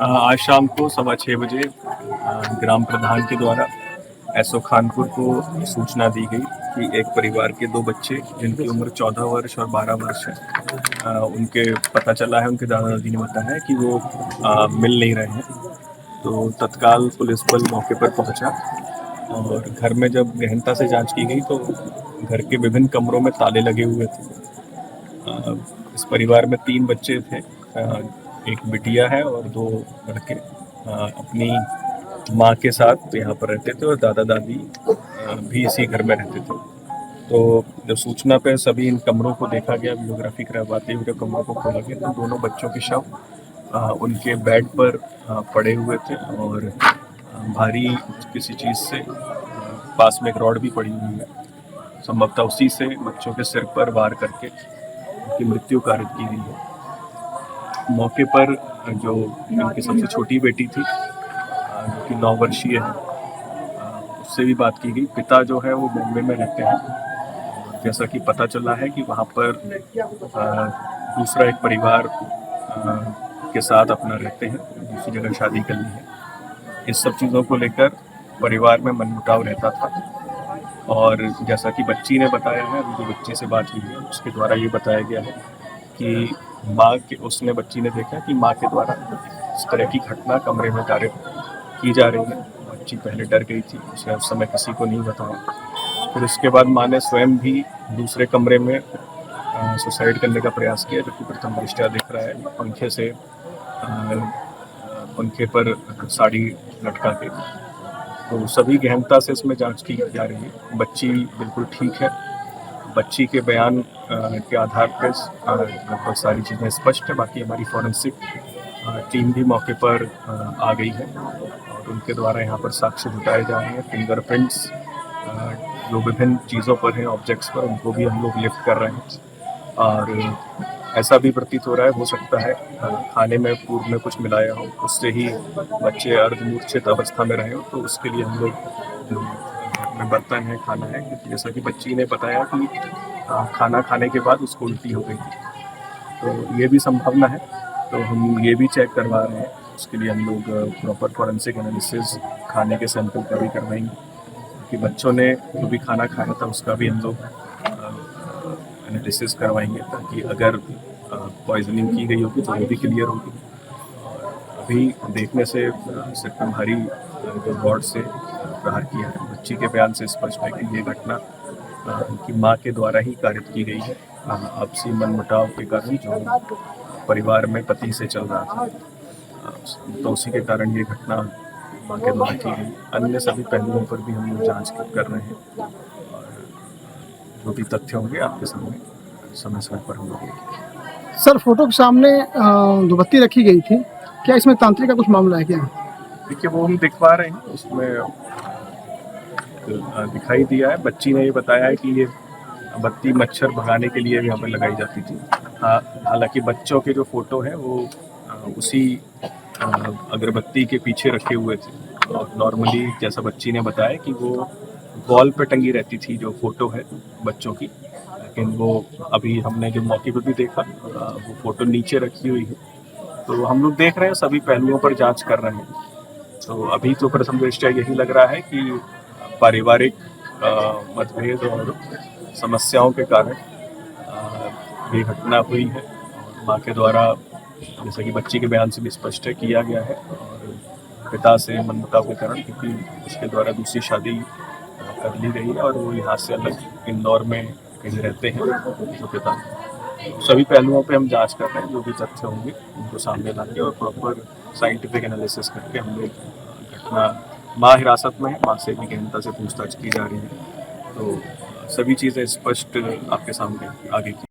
आज शाम को 6:15 बजे ग्राम प्रधान के द्वारा एसओ खानपुर को सूचना दी गई कि एक परिवार के 2 बच्चे जिनकी उम्र 14 वर्ष और 12 वर्ष है, उनके पता चला है, उनके दादा दादी ने बताया है कि वो मिल नहीं रहे हैं। तो तत्काल पुलिस बल मौके पर पहुंचा और घर में जब गहनता से जांच की गई तो घर के विभिन्न कमरों में ताले लगे हुए थे। इस परिवार में 3 बच्चे थे, एक बिटिया है और 2 लड़के अपनी माँ के साथ यहाँ पर रहते थे और दादा दादी भी इसी घर में रहते थे। तो जब सूचना पे सभी इन कमरों को देखा गया, वीडियोग्राफी करवाते हुए कमरों को खोला गया तो दोनों बच्चों के शव उनके बेड पर पड़े हुए थे और भारी किसी चीज़ से पास में एक रॉड भी पड़ी हुई है। संभवतः उसी से बच्चों के सिर पर वार करके उनकी मृत्यु कारित की गई है। मौके पर जो उनकी सबसे छोटी बेटी थी जो कि 9 वर्षीय है, उससे भी बात की गई। पिता जो है वो बॉम्बे में रहते हैं। जैसा कि पता चला है कि वहाँ पर दूसरा एक परिवार के साथ अपना रहते हैं, दूसरी जगह शादी कर ली है। इस सब चीज़ों को लेकर परिवार में मनमुटाव रहता था और जैसा कि बच्ची ने बताया है, जो बच्ची से बात हुई है उसके द्वारा ये बताया गया है कि उसने बच्ची ने देखा कि माँ के द्वारा इस तरह की घटना कमरे में कार्य की जा रही है। बच्ची पहले डर गई थी, उसने उस समय किसी को नहीं बताया। फिर उसके बाद माँ ने स्वयं भी दूसरे कमरे में सुसाइड करने का प्रयास किया, जो कि प्रथम दृष्टया दिख रहा है पंखे से पंखे पर साड़ी लटका के। तो सभी गहनता से इसमें जांच की जा रही है। बच्ची बिल्कुल ठीक है। बच्ची के बयान के आधार पर लगभग सारी चीज़ें स्पष्ट है। बाकी हमारी फॉरेंसिक टीम भी मौके पर आ गई है और उनके द्वारा यहाँ पर साक्ष्य जुटाए जा रहे हैं। फिंगरप्रिंट्स जो विभिन्न चीज़ों पर हैं, ऑब्जेक्ट्स पर, उनको भी हम लोग लिफ्ट कर रहे हैं और ऐसा भी प्रतीत हो रहा है, हो सकता है खाने में पूर्व में कुछ मिलाया हो, उससे ही बच्चे अर्धमूर्छित अवस्था में रहे हो। तो उसके लिए हम लोग में बर्तन है, खाना है, क्योंकि जैसा कि बच्ची ने बताया कि खाना खाने के बाद उसको उल्टी हो गई थी, तो ये भी संभावना है। तो हम ये भी चेक करवा रहे हैं। उसके लिए हम लोग प्रॉपर फॉरेंसिक एनालिसिस खाने के सैंपल का भी करवाएंगे कि बच्चों ने जो भी खाना खाया था उसका भी हम लोग एनालिसिस करवाएंगे, ताकि अगर पॉइजनिंग की गई होगी तो वो भी क्लियर होगी। अभी देखने से सिर पर भारी जो रॉड से प्रहार किया है, बच्ची के बयान से स्पष्ट है कि ये घटना उनकी माँ के द्वारा ही कारित की गई है। आपसी मनमुटाव के कारण जो परिवार में पति से चल रहा था, तो उसी के कारण ये घटना माँ के द्वारा की गई। अन्य सभी पहलुओं पर भी हम लोग जाँच कर रहे हैं और जो भी तथ्य होंगे आपके सामने समय समय पर हम लोग। सर, फोटो के सामने धूपबत्ती रखी गई थी, क्या इसमें तांत्रिक का कुछ मामला है क्या? देखिए, वो हम दिखवा रहे हैं, उसमें दिखाई दिया है। बच्ची ने ये बताया है कि ये बत्ती मच्छर भगाने के लिए भी यहाँ पर लगाई जाती थी। हालांकि बच्चों के जो फोटो हैं वो उसी अगरबत्ती के पीछे रखे हुए थे और नॉर्मली जैसा बच्ची ने बताया कि वो वॉल पे टंगी रहती थी जो फोटो है बच्चों की, लेकिन वो अभी हमने जो मौके पर भी देखा वो फोटो नीचे रखी हुई है। तो हम लोग देख रहे हैं, सभी पहलुओं पर जांच कर रहे हैं। तो अभी तो प्रथम दृष्टया यही लग रहा है कि पारिवारिक मतभेद और समस्याओं के कारण ये घटना हुई है। माँ के द्वारा, जैसा कि बच्ची के बयान से भी स्पष्ट है, किया गया है और पिता से मनमुटाव के कारण, क्योंकि उसके द्वारा दूसरी शादी कर ली गई है और वो यहाँ से अलग इंदौर में कहीं रहते हैं जो पिता। सभी पहलुओं पे हम जांच कर रहे हैं, जो भी तथ्य होंगे उनको सामने लाके और प्रॉपर साइंटिफिक एनालिसिस करके हम लोग घटना, माँ हिरासत में है, माँ से भी गहनता से पूछताछ की जा रही है। तो सभी चीज़ें स्पष्ट आपके सामने आगे की